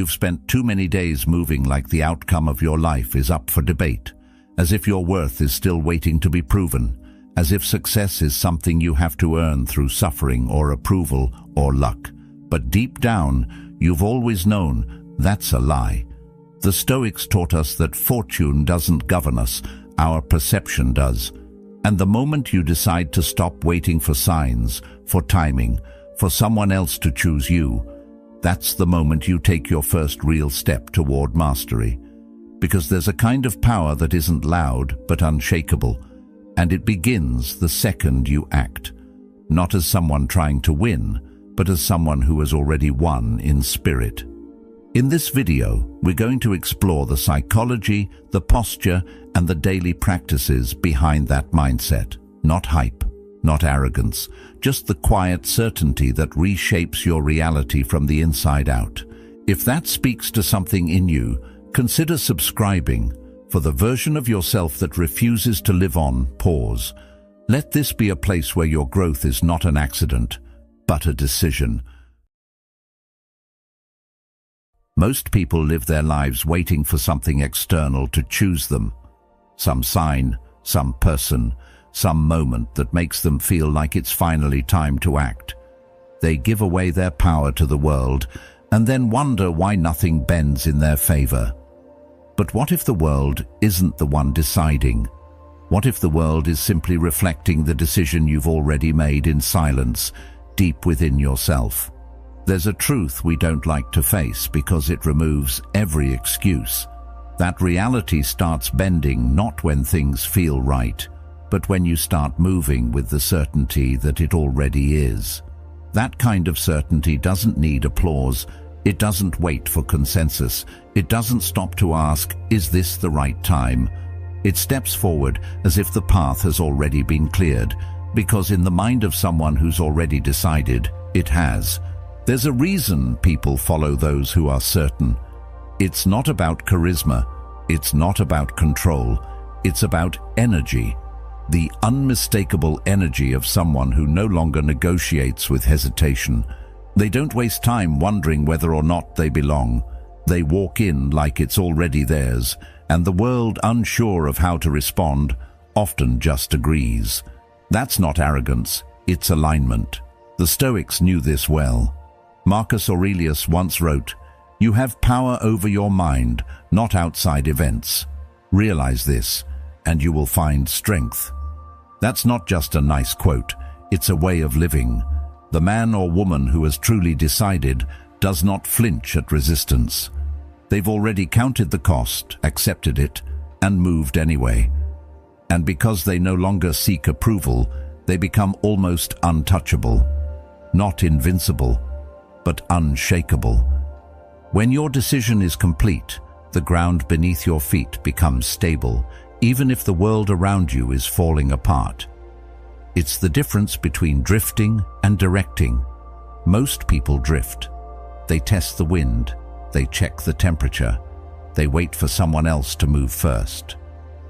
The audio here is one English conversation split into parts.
You've spent too many days moving like the outcome of your life is up for debate, as if your worth is still waiting to be proven, as if success is something you have to earn through suffering or approval or luck. But deep down, you've always known that's a lie. The Stoics taught us that fortune doesn't govern us, our perception does. And the moment you decide to stop waiting for signs, for timing, for someone else to choose you, that's the moment you take your first real step toward mastery. Because there's a kind of power that isn't loud but unshakable, and it begins the second you act, not as someone trying to win, but as someone who has already won in spirit. In this video, we're going to explore the psychology, the posture, and the daily practices behind that mindset. Not hype, not arrogance, just the quiet certainty that reshapes your reality from the inside out. If that speaks to something in you, consider subscribing. For the version of yourself that refuses to live on, pause. Let this be a place where your growth is not an accident, but a decision. Most people live their lives waiting for something external to choose them. Some sign, some person, some moment that makes them feel like it's finally time to act. They give away their power to the world and then wonder why nothing bends in their favor. But what if the world isn't the one deciding? What if the world is simply reflecting the decision you've already made in silence, deep within yourself? There's a truth we don't like to face because it removes every excuse. That reality starts bending not when things feel right, but when you start moving with the certainty that it already is. That kind of certainty doesn't need applause. It doesn't wait for consensus. It doesn't stop to ask, is this the right time? It steps forward as if the path has already been cleared, because in the mind of someone who's already decided, it has. There's a reason people follow those who are certain. It's not about charisma. It's not about control. It's about energy. The unmistakable energy of someone who no longer negotiates with hesitation. They don't waste time wondering whether or not they belong. They walk in like it's already theirs, and the world, unsure of how to respond, often just agrees. That's not arrogance, it's alignment. The Stoics knew this well. Marcus Aurelius once wrote, "You have power over your mind, not outside events. Realize this, and you will find strength." That's not just a nice quote, it's a way of living. The man or woman who has truly decided does not flinch at resistance. They've already counted the cost, accepted it, and moved anyway. And because they no longer seek approval, they become almost untouchable. Not invincible, but unshakable. When your decision is complete, the ground beneath your feet becomes stable, even if the world around you is falling apart. It's the difference between drifting and directing. Most people drift. They test the wind, they check the temperature, they wait for someone else to move first.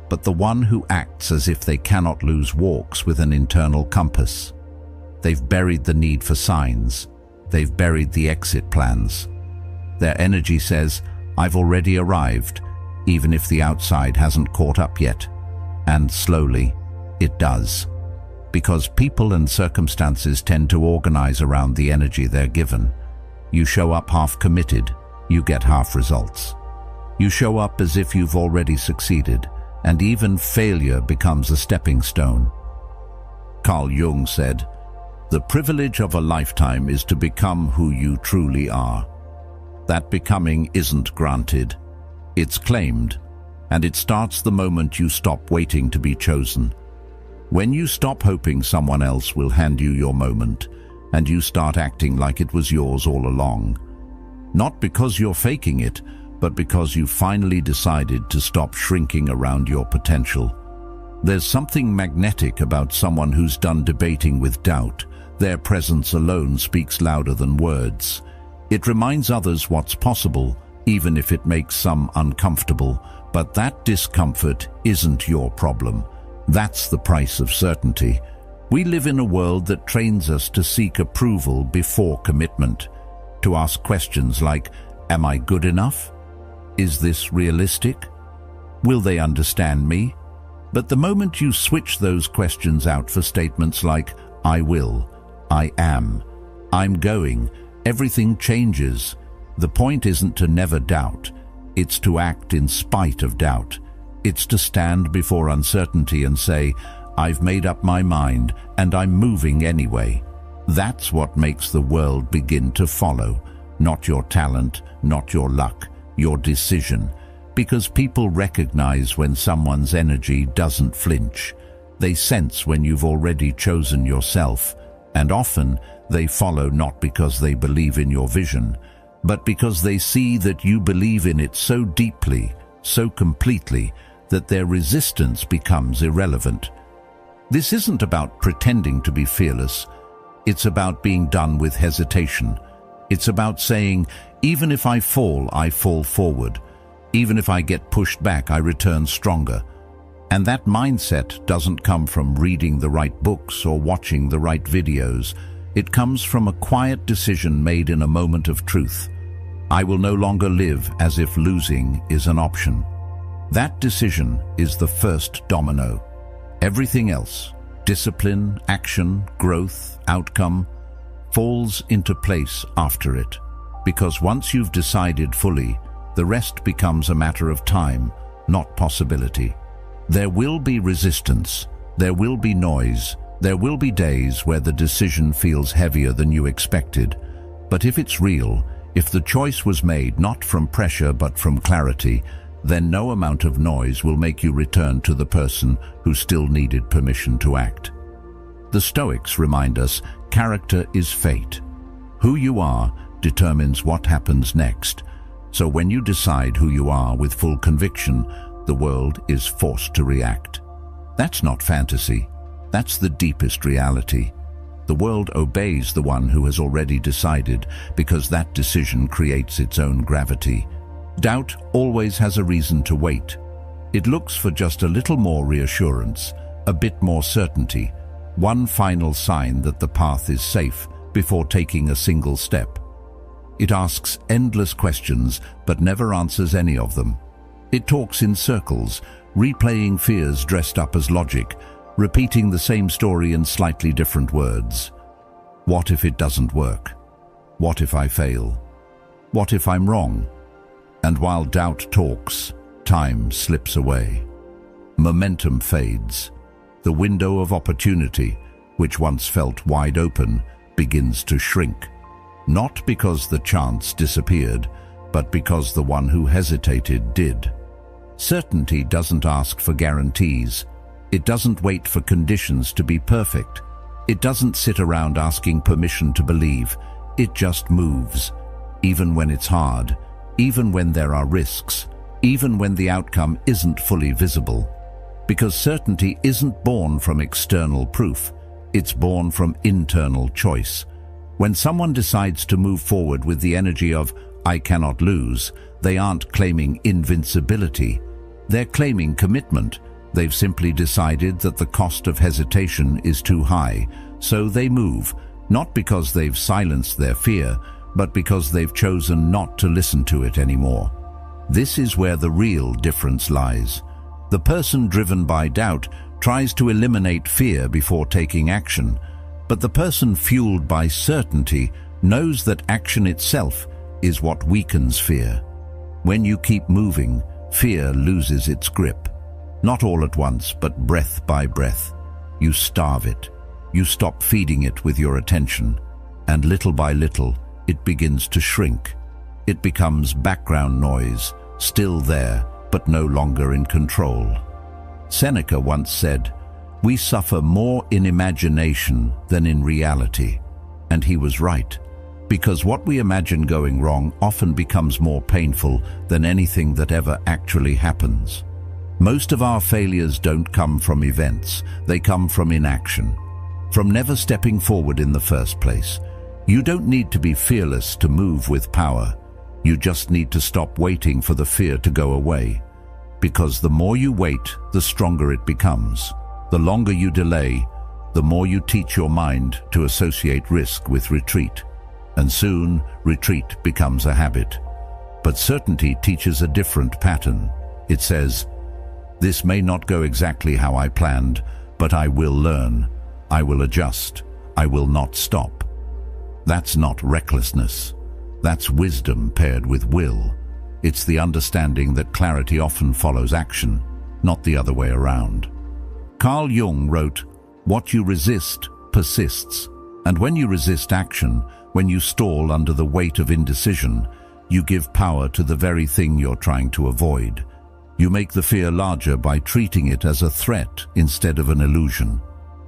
But the one who acts as if they cannot lose walks with an internal compass. They've buried the need for signs. They've buried the exit plans. Their energy says, I've already arrived, even if the outside hasn't caught up yet. And slowly, it does. Because people and circumstances tend to organize around the energy they're given. You show up half committed, you get half results. You show up as if you've already succeeded, and even failure becomes a stepping stone. Carl Jung said, "The privilege of a lifetime is to become who you truly are." That becoming isn't granted, it's claimed, and it starts the moment you stop waiting to be chosen. When you stop hoping someone else will hand you your moment, and you start acting like it was yours all along. Not because you're faking it, but because you finally decided to stop shrinking around your potential. There's something magnetic about someone who's done debating with doubt. Their presence alone speaks louder than words. It reminds others what's possible, even if it makes some uncomfortable. But that discomfort isn't your problem. That's the price of certainty. We live in a world that trains us to seek approval before commitment, to ask questions like, Am I good enough? Is this realistic? Will they understand me? But the moment you switch those questions out for statements like, I will, I am, I'm going, everything changes. The point isn't to never doubt. It's to act in spite of doubt. It's to stand before uncertainty and say, I've made up my mind and I'm moving anyway. That's what makes the world begin to follow. Not your talent, not your luck, your decision. Because people recognize when someone's energy doesn't flinch. They sense when you've already chosen yourself. And often they follow not because they believe in your vision, but because they see that you believe in it so deeply, so completely, that their resistance becomes irrelevant. This isn't about pretending to be fearless. It's about being done with hesitation. It's about saying, even if I fall forward. Even if I get pushed back, I return stronger. And that mindset doesn't come from reading the right books or watching the right videos. It comes from a quiet decision made in a moment of truth. I will no longer live as if losing is an option. That decision is the first domino. Everything else, discipline, action, growth, outcome, falls into place after it. Because once you've decided fully, the rest becomes a matter of time, not possibility. There will be resistance, there will be noise, there will be days where the decision feels heavier than you expected. But if it's real, if the choice was made not from pressure but from clarity, then no amount of noise will make you return to the person who still needed permission to act. The Stoics remind us, character is fate. Who you are determines what happens next. So when you decide who you are with full conviction, the world is forced to react. That's not fantasy. That's the deepest reality. The world obeys the one who has already decided because that decision creates its own gravity. Doubt always has a reason to wait. It looks for just a little more reassurance, a bit more certainty, one final sign that the path is safe before taking a single step. It asks endless questions but never answers any of them. It talks in circles, replaying fears dressed up as logic, repeating the same story in slightly different words. What if it doesn't work? What if I fail? What if I'm wrong? And while doubt talks, time slips away. Momentum fades. The window of opportunity, which once felt wide open, begins to shrink. Not because the chance disappeared, but because the one who hesitated did. Certainty doesn't ask for guarantees. It doesn't wait for conditions to be perfect. It doesn't sit around asking permission to believe. It just moves, even when it's hard, even when there are risks, even when the outcome isn't fully visible. Because certainty isn't born from external proof. It's born from internal choice. When someone decides to move forward with the energy of, I cannot lose, they aren't claiming invincibility. They're claiming commitment. They've simply decided that the cost of hesitation is too high, so they move, not because they've silenced their fear, but because they've chosen not to listen to it anymore. This is where the real difference lies. The person driven by doubt tries to eliminate fear before taking action, but the person fueled by certainty knows that action itself is what weakens fear. When you keep moving, fear loses its grip. Not all at once, but breath by breath. You starve it. You stop feeding it with your attention, and little by little, it begins to shrink. It becomes background noise, still there, but no longer in control. Seneca once said, "We suffer more in imagination than in reality." And he was right, because what we imagine going wrong often becomes more painful than anything that ever actually happens. Most of our failures don't come from events, they come from inaction, from never stepping forward in the first place. You don't need to be fearless to move with power. You just need to stop waiting for the fear to go away. Because the more you wait, the stronger it becomes. The longer you delay, the more you teach your mind to associate risk with retreat. And soon, retreat becomes a habit. But certainty teaches a different pattern. It says, "This may not go exactly how I planned, but I will learn. I will adjust. I will not stop." That's not recklessness. That's wisdom paired with will. It's the understanding that clarity often follows action, not the other way around. Carl Jung wrote, "What you resist persists." And when you resist action, when you stall under the weight of indecision, you give power to the very thing you're trying to avoid. You make the fear larger by treating it as a threat instead of an illusion.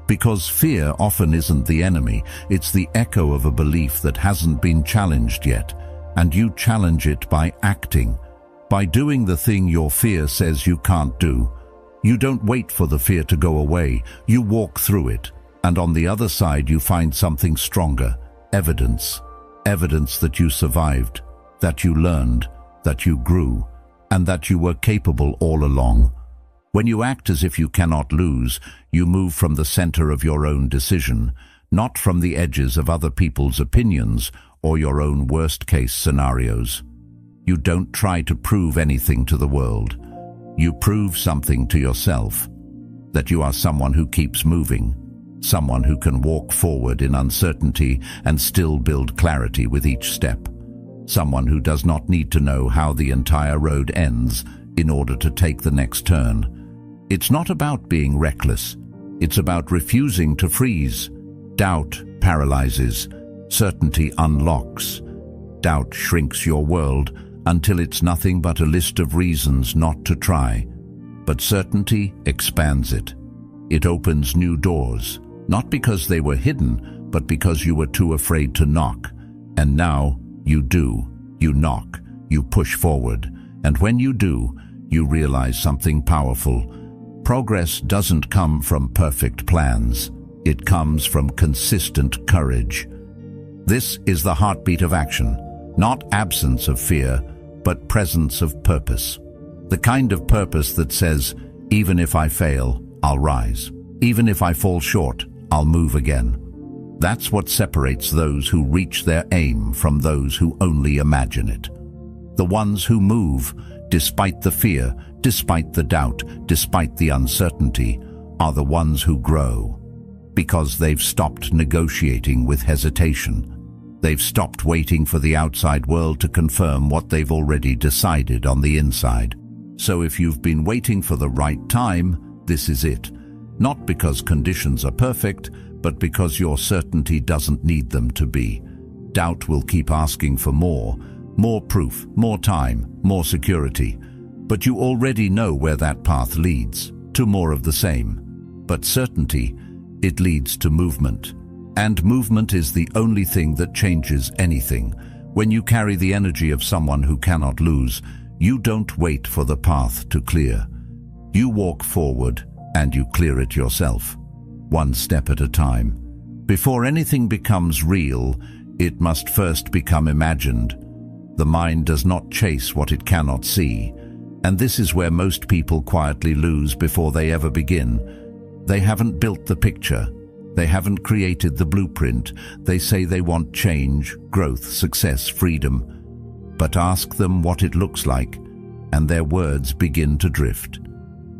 Because fear often isn't the enemy, it's the echo of a belief that hasn't been challenged yet, and you challenge it by acting, by doing the thing your fear says you can't do. You don't wait for the fear to go away, you walk through it, and on the other side you find something stronger, evidence. Evidence that you survived, that you learned, that you grew, and that you were capable all along. When you act as if you cannot lose, you move from the center of your own decision, not from the edges of other people's opinions or your own worst-case scenarios. You don't try to prove anything to the world. You prove something to yourself, that you are someone who keeps moving, someone who can walk forward in uncertainty and still build clarity with each step, someone who does not need to know how the entire road ends in order to take the next turn. It's not about being reckless. It's about refusing to freeze. Doubt paralyzes. Certainty unlocks. Doubt shrinks your world until it's nothing but a list of reasons not to try. But certainty expands it. It opens new doors, not because they were hidden, but because you were too afraid to knock. And now you do. You knock. You push forward. And when you do, you realize something powerful. Progress doesn't come from perfect plans. It comes from consistent courage. This is the heartbeat of action, not absence of fear, but presence of purpose. The kind of purpose that says, even if I fail, I'll rise. Even if I fall short, I'll move again. That's what separates those who reach their aim from those who only imagine it. The ones who move, despite the fear, despite the doubt, despite the uncertainty, are the ones who grow. Because they've stopped negotiating with hesitation. They've stopped waiting for the outside world to confirm what they've already decided on the inside. So if you've been waiting for the right time, this is it. Not because conditions are perfect, but because your certainty doesn't need them to be. Doubt will keep asking for more proof, more time, more security. But you already know where that path leads, to more of the same. But certainty, it leads to movement. And movement is the only thing that changes anything. When you carry the energy of someone who cannot lose, you don't wait for the path to clear. You walk forward and you clear it yourself, one step at a time. Before anything becomes real, it must first become imagined. The mind does not chase what it cannot see, and this is where most people quietly lose before they ever begin. They haven't built the picture. They haven't created the blueprint. They say they want change, growth, success, freedom. But ask them what it looks like, and their words begin to drift.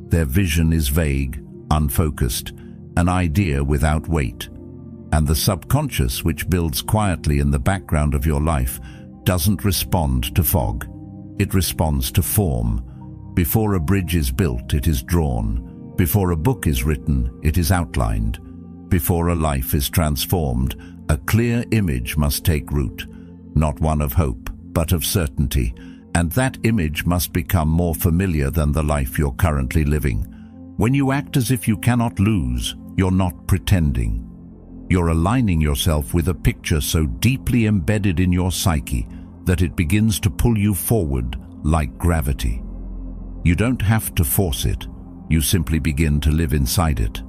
Their vision is vague, unfocused, an idea without weight. And the subconscious, which builds quietly in the background of your life, doesn't respond to fog. It responds to form. Before a bridge is built, it is drawn. Before a book is written, it is outlined. Before a life is transformed, a clear image must take root, not one of hope, but of certainty, and that image must become more familiar than the life you're currently living. When you act as if you cannot lose, you're not pretending. You're aligning yourself with a picture so deeply embedded in your psyche that it begins to pull you forward like gravity. You don't have to force it, you simply begin to live inside it.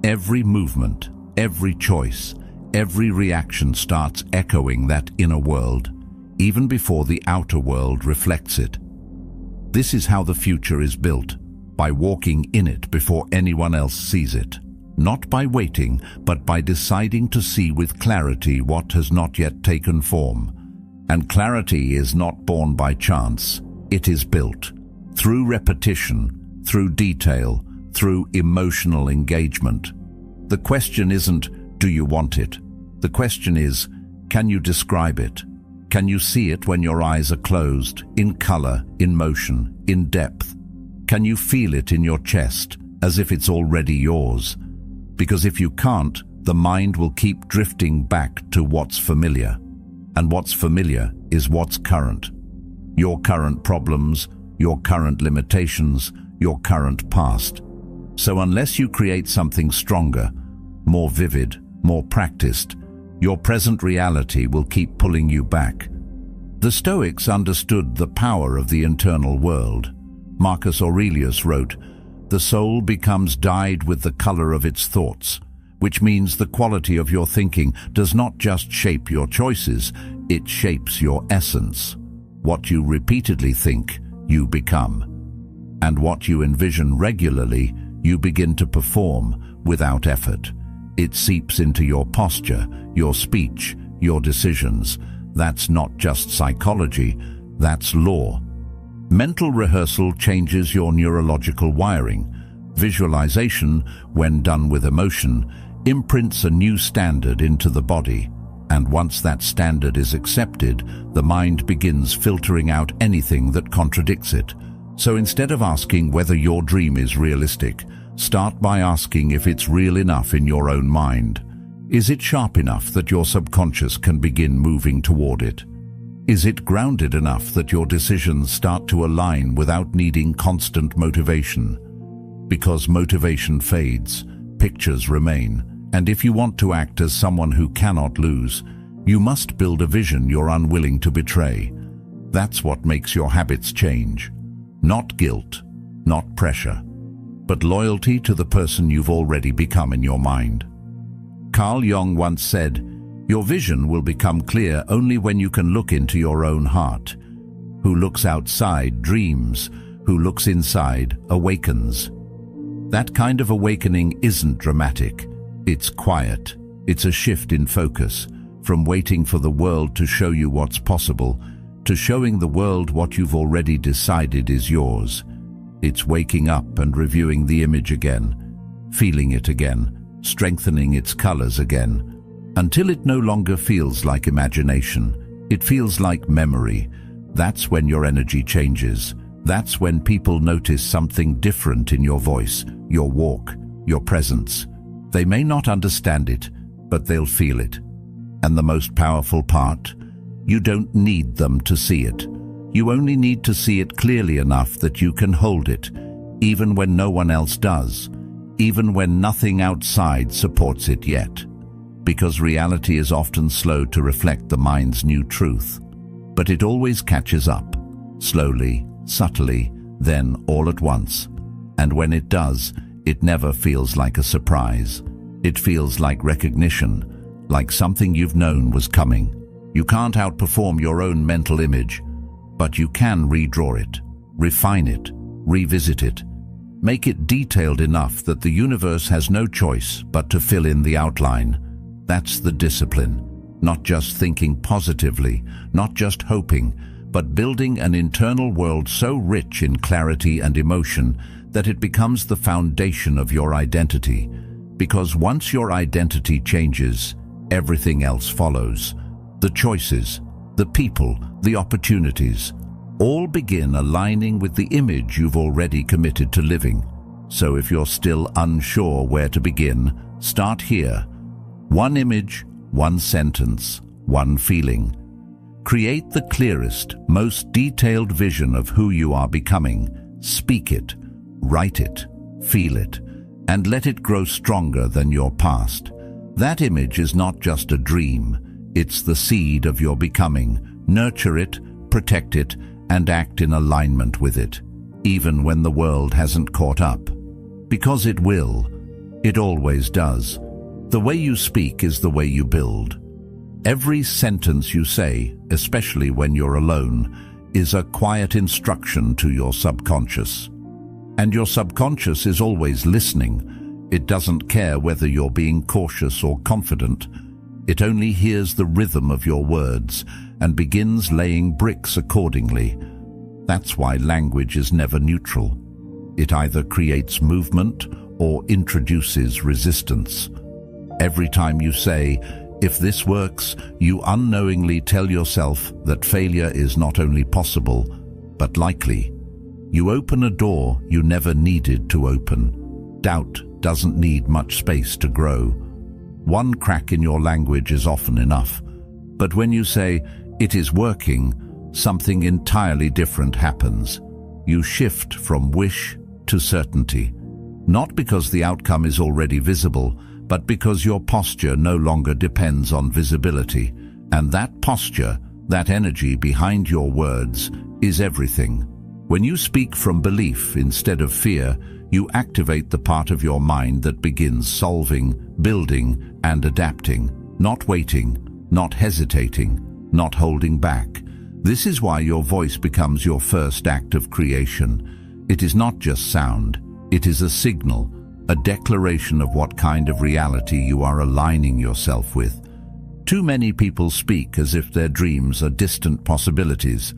Every movement, every choice, every reaction starts echoing that inner world, even before the outer world reflects it. This is how the future is built, by walking in it before anyone else sees it. Not by waiting, but by deciding to see with clarity what has not yet taken form. And clarity is not born by chance. It is built through repetition, through detail, through emotional engagement. The question isn't, do you want it? The question is, can you describe it? Can you see it when your eyes are closed, in color, in motion, in depth? Can you feel it in your chest, as if it's already yours? Because if you can't, the mind will keep drifting back to what's familiar. And what's familiar is what's current. Your current problems, your current limitations, your current past. So unless you create something stronger, more vivid, more practiced, your present reality will keep pulling you back. The Stoics understood the power of the internal world. Marcus Aurelius wrote, "The soul becomes dyed with the color of its thoughts," which means the quality of your thinking does not just shape your choices, it shapes your essence. What you repeatedly think, you become. And what you envision regularly, you begin to perform without effort. It seeps into your posture, your speech, your decisions. That's not just psychology, that's law. Mental rehearsal changes your neurological wiring. Visualization, when done with emotion, imprints a new standard into the body. And once that standard is accepted, the mind begins filtering out anything that contradicts it. So instead of asking whether your dream is realistic, start by asking if it's real enough in your own mind. Is it sharp enough that your subconscious can begin moving toward it? Is it grounded enough that your decisions start to align without needing constant motivation? Because motivation fades, pictures remain, and if you want to act as someone who cannot lose, you must build a vision you're unwilling to betray. That's what makes your habits change. Not guilt, not pressure, but loyalty to the person you've already become in your mind. Carl Jung once said, "Your vision will become clear only when you can look into your own heart. Who looks outside dreams, who looks inside awakens." That kind of awakening isn't dramatic. It's quiet. It's a shift in focus, from waiting for the world to show you what's possible, to showing the world what you've already decided is yours. It's waking up and reviewing the image again, feeling it again, strengthening its colors again, until it no longer feels like imagination. It feels like memory. That's when your energy changes. That's when people notice something different in your voice, your walk, your presence. They may not understand it, but they'll feel it. And the most powerful part? You don't need them to see it. You only need to see it clearly enough that you can hold it, even when no one else does, even when nothing outside supports it yet. Because reality is often slow to reflect the mind's new truth. But it always catches up, slowly, subtly, then all at once. And when it does, it never feels like a surprise. It feels like recognition, like something you've known was coming. You can't outperform your own mental image, but you can redraw it, refine it, revisit it. Make it detailed enough that the universe has no choice but to fill in the outline. That's the discipline. Not just thinking positively, not just hoping, but building an internal world so rich in clarity and emotion that it becomes the foundation of your identity. Because once your identity changes, everything else follows. The choices, the people, the opportunities, all begin aligning with the image you've already committed to living. So if you're still unsure where to begin, start here. One image, one sentence, one feeling. Create the clearest, most detailed vision of who you are becoming. Speak it, write it, feel it, and let it grow stronger than your past. That image is not just a dream, it's the seed of your becoming. Nurture it, protect it, and act in alignment with it, even when the world hasn't caught up. Because it will. It always does. The way you speak is the way you build. Every sentence you say, especially when you're alone, is a quiet instruction to your subconscious. And your subconscious is always listening. It doesn't care whether you're being cautious or confident. It only hears the rhythm of your words, and begins laying bricks accordingly. That's why language is never neutral. It either creates movement or introduces resistance. Every time you say, "If this works," you unknowingly tell yourself that failure is not only possible, but likely. You open a door you never needed to open. Doubt doesn't need much space to grow. One crack in your language is often enough. But when you say, "It is working," something entirely different happens. You shift from wish to certainty. Not because the outcome is already visible, but because your posture no longer depends on visibility. And that posture, that energy behind your words, is everything. When you speak from belief instead of fear, you activate the part of your mind that begins solving, building, and adapting, not waiting, not hesitating, not holding back. This is why your voice becomes your first act of creation. It is not just sound, it is a signal, a declaration of what kind of reality you are aligning yourself with. Too many people speak as if their dreams are distant possibilities.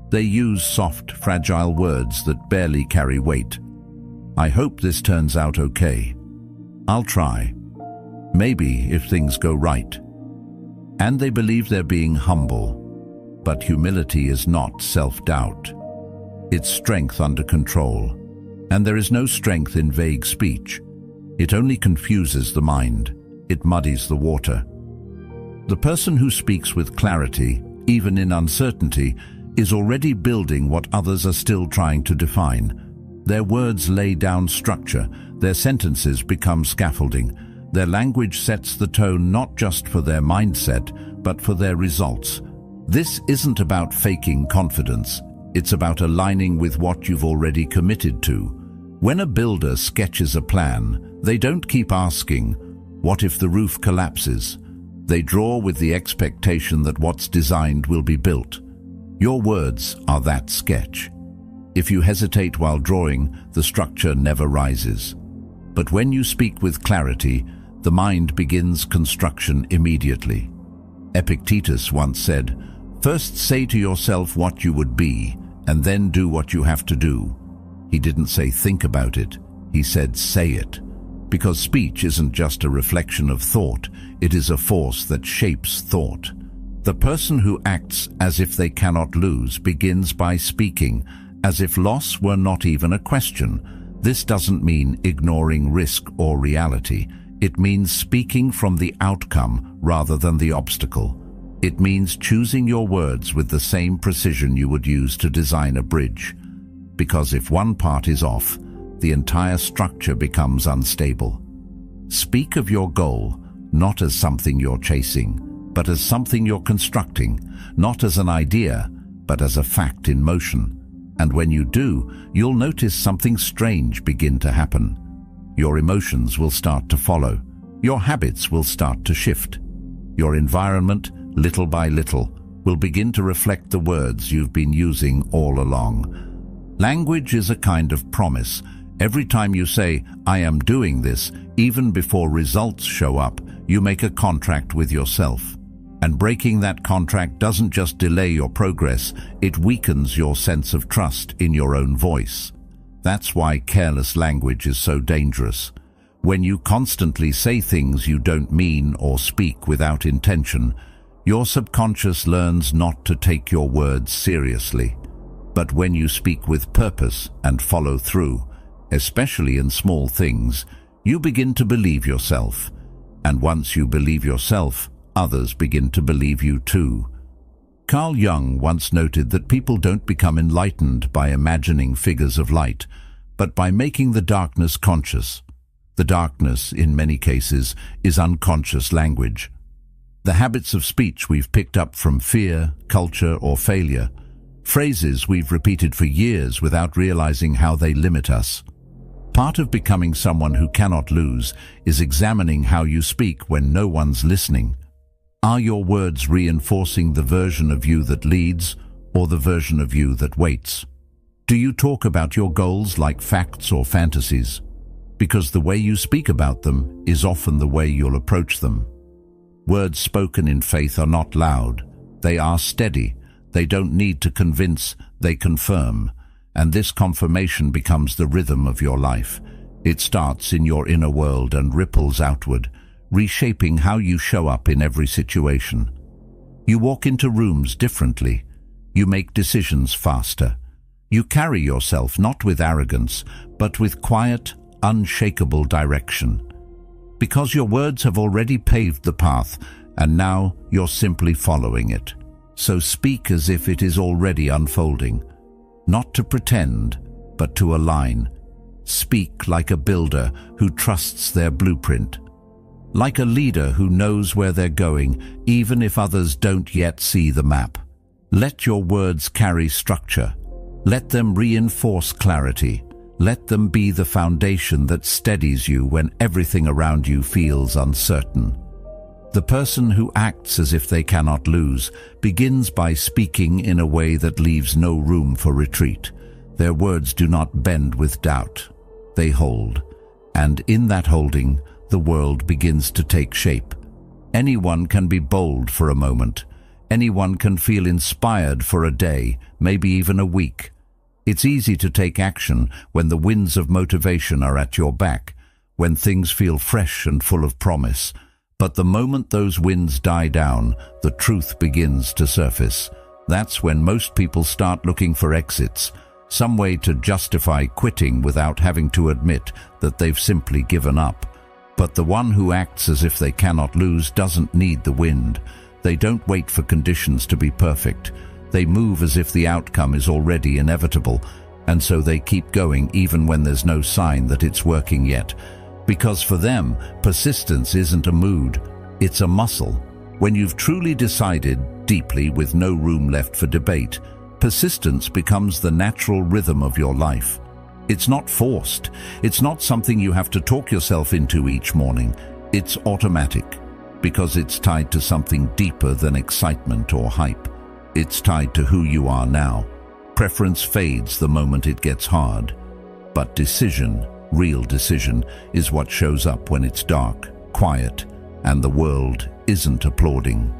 They use soft, fragile words that barely carry weight. "I hope this turns out okay. I'll try. Maybe if things go right." And they believe they're being humble. But humility is not self-doubt. It's strength under control. And there is no strength in vague speech. It only confuses the mind. It muddies the water. The person who speaks with clarity, even in uncertainty, is already building what others are still trying to define. Their words lay down structure, their sentences become scaffolding, their language sets the tone not just for their mindset, but for their results. This isn't about faking confidence, it's about aligning with what you've already committed to. When a builder sketches a plan, they don't keep asking, "What if the roof collapses?" They draw with the expectation that what's designed will be built. Your words are that sketch. If you hesitate while drawing, the structure never rises. But when you speak with clarity, the mind begins construction immediately. Epictetus once said, "First say to yourself what you would be, and then do what you have to do." He didn't say think about it, he said say it. Because speech isn't just a reflection of thought, it is a force that shapes thought. The person who acts as if they cannot lose begins by speaking as if loss were not even a question. This doesn't mean ignoring risk or reality. It means speaking from the outcome rather than the obstacle. It means choosing your words with the same precision you would use to design a bridge. Because if one part is off, the entire structure becomes unstable. Speak of your goal, not as something you're chasing, but as something you're constructing, not as an idea, but as a fact in motion. And when you do, you'll notice something strange begin to happen. Your emotions will start to follow. Your habits will start to shift. Your environment, little by little, will begin to reflect the words you've been using all along. Language is a kind of promise. Every time you say, "I am doing this," even before results show up, you make a contract with yourself. And breaking that contract doesn't just delay your progress, it weakens your sense of trust in your own voice. That's why careless language is so dangerous. When you constantly say things you don't mean or speak without intention, your subconscious learns not to take your words seriously. But when you speak with purpose and follow through, especially in small things, you begin to believe yourself. And once you believe yourself, others begin to believe you too. Carl Jung once noted that people don't become enlightened by imagining figures of light, but by making the darkness conscious. The darkness, in many cases, is unconscious language. The habits of speech we've picked up from fear, culture, or failure. Phrases we've repeated for years without realizing how they limit us. Part of becoming someone who cannot lose is examining how you speak when no one's listening. Are your words reinforcing the version of you that leads or the version of you that waits? Do you talk about your goals like facts or fantasies? Because the way you speak about them is often the way you'll approach them. Words spoken in faith are not loud. They are steady. They don't need to convince, they confirm. And this confirmation becomes the rhythm of your life. It starts in your inner world and ripples outward, reshaping how you show up in every situation. You walk into rooms differently. You make decisions faster. You carry yourself not with arrogance, but with quiet, unshakable direction. Because your words have already paved the path, and now you're simply following it. So speak as if it is already unfolding. Not to pretend, but to align. Speak like a builder who trusts their blueprint. Like a leader who knows where they're going, even if others don't yet see the map. Let your words carry structure. Let them reinforce clarity. Let them be the foundation that steadies you when everything around you feels uncertain. The person who acts as if they cannot lose begins by speaking in a way that leaves no room for retreat. Their words do not bend with doubt. They hold. And in that holding, the world begins to take shape. Anyone can be bold for a moment. Anyone can feel inspired for a day, maybe even a week. It's easy to take action when the winds of motivation are at your back, when things feel fresh and full of promise. But the moment those winds die down, the truth begins to surface. That's when most people start looking for exits, some way to justify quitting without having to admit that they've simply given up. But the one who acts as if they cannot lose doesn't need the wind. They don't wait for conditions to be perfect. They move as if the outcome is already inevitable, and so they keep going even when there's no sign that it's working yet. Because for them, persistence isn't a mood, it's a muscle. When you've truly decided deeply with no room left for debate, persistence becomes the natural rhythm of your life. It's not forced. It's not something you have to talk yourself into each morning. It's automatic, because it's tied to something deeper than excitement or hype. It's tied to who you are now. Preference fades the moment it gets hard. But decision, real decision, is what shows up when it's dark, quiet, and the world isn't applauding.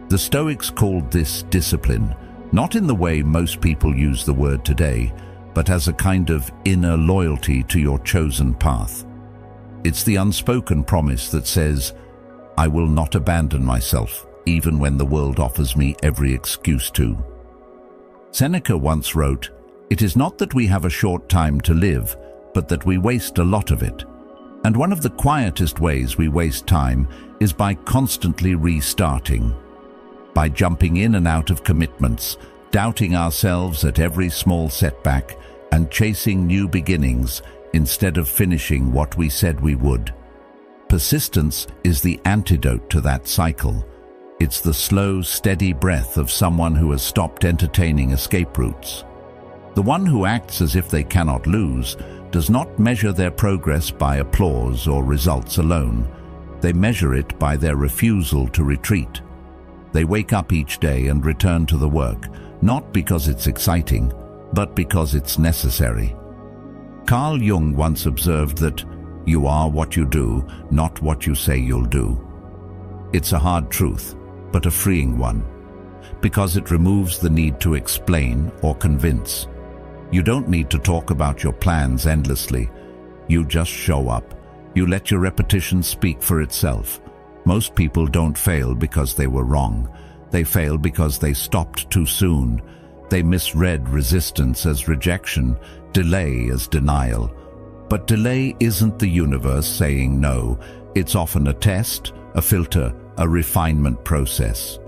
The Stoics called this discipline, not in the way most people use the word today, but as a kind of inner loyalty to your chosen path. It's the unspoken promise that says, I will not abandon myself, even when the world offers me every excuse to. Seneca once wrote, "It is not that we have a short time to live, but that we waste a lot of it." And one of the quietest ways we waste time is by constantly restarting, by jumping in and out of commitments, doubting ourselves at every small setback, and chasing new beginnings instead of finishing what we said we would. Persistence is the antidote to that cycle. It's the slow, steady breath of someone who has stopped entertaining escape routes. The one who acts as if they cannot lose does not measure their progress by applause or results alone. They measure it by their refusal to retreat. They wake up each day and return to the work, not because it's exciting, but because it's necessary. Carl Jung once observed that you are what you do, not what you say you'll do. It's a hard truth, but a freeing one, because it removes the need to explain or convince. You don't need to talk about your plans endlessly. You just show up. You let your repetition speak for itself. Most people don't fail because they were wrong. They fail because they stopped too soon. They misread resistance as rejection, delay as denial. But delay isn't the universe saying no. It's often a test, a filter, a refinement process.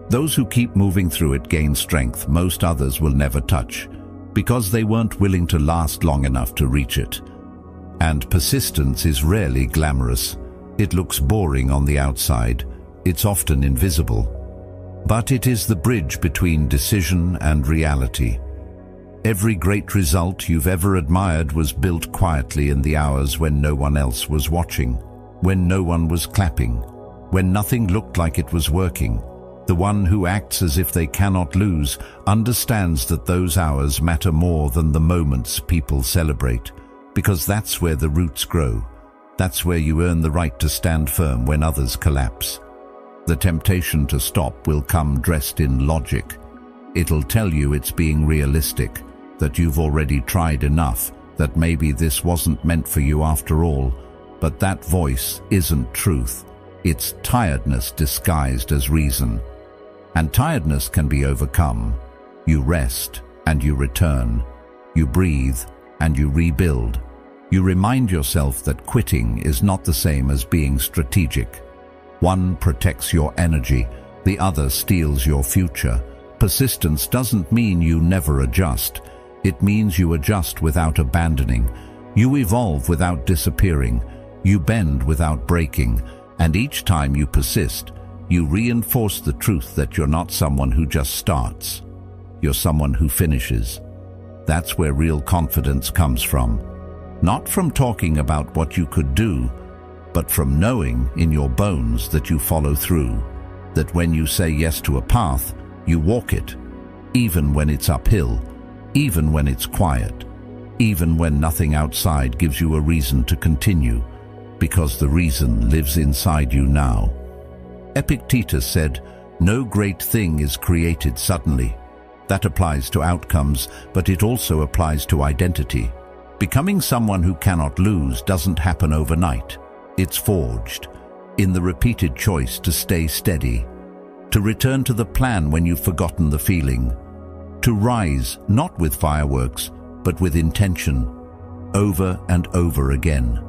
Those who keep moving through it gain strength most others will never touch, because they weren't willing to last long enough to reach it. And persistence is rarely glamorous. It looks boring on the outside. It's often invisible. But it is the bridge between decision and reality. Every great result you've ever admired was built quietly in the hours when no one else was watching, when no one was clapping, when nothing looked like it was working. The one who acts as if they cannot lose understands that those hours matter more than the moments people celebrate, because that's where the roots grow. That's where you earn the right to stand firm when others collapse. The temptation to stop will come dressed in logic. It'll tell you it's being realistic, that you've already tried enough, that maybe this wasn't meant for you after all. But that voice isn't truth. It's tiredness disguised as reason. And tiredness can be overcome. You rest and you return. You breathe and you rebuild. You remind yourself that quitting is not the same as being strategic. One protects your energy, the other steals your future. Persistence doesn't mean you never adjust. It means you adjust without abandoning. You evolve without disappearing. You bend without breaking. And each time you persist, you reinforce the truth that you're not someone who just starts. You're someone who finishes. That's where real confidence comes from. Not from talking about what you could do, but from knowing in your bones that you follow through. That when you say yes to a path, you walk it. Even when it's uphill, even when it's quiet, even when nothing outside gives you a reason to continue, because the reason lives inside you now. Epictetus said, "No great thing is created suddenly." That applies to outcomes, but it also applies to identity. Becoming someone who cannot lose doesn't happen overnight. It's forged in the repeated choice to stay steady, to return to the plan when you've forgotten the feeling, to rise not with fireworks, but with intention, over and over again,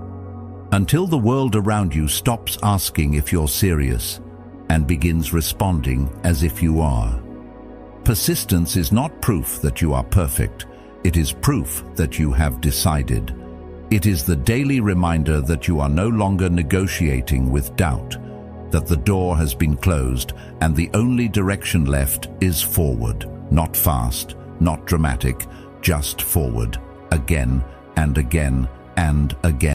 until the world around you stops asking if you're serious and begins responding as if you are. Persistence is not proof that you are perfect. It is proof that you have decided. It is the daily reminder that you are no longer negotiating with doubt, that the door has been closed and the only direction left is forward. Not fast, not dramatic, just forward, again and again and again.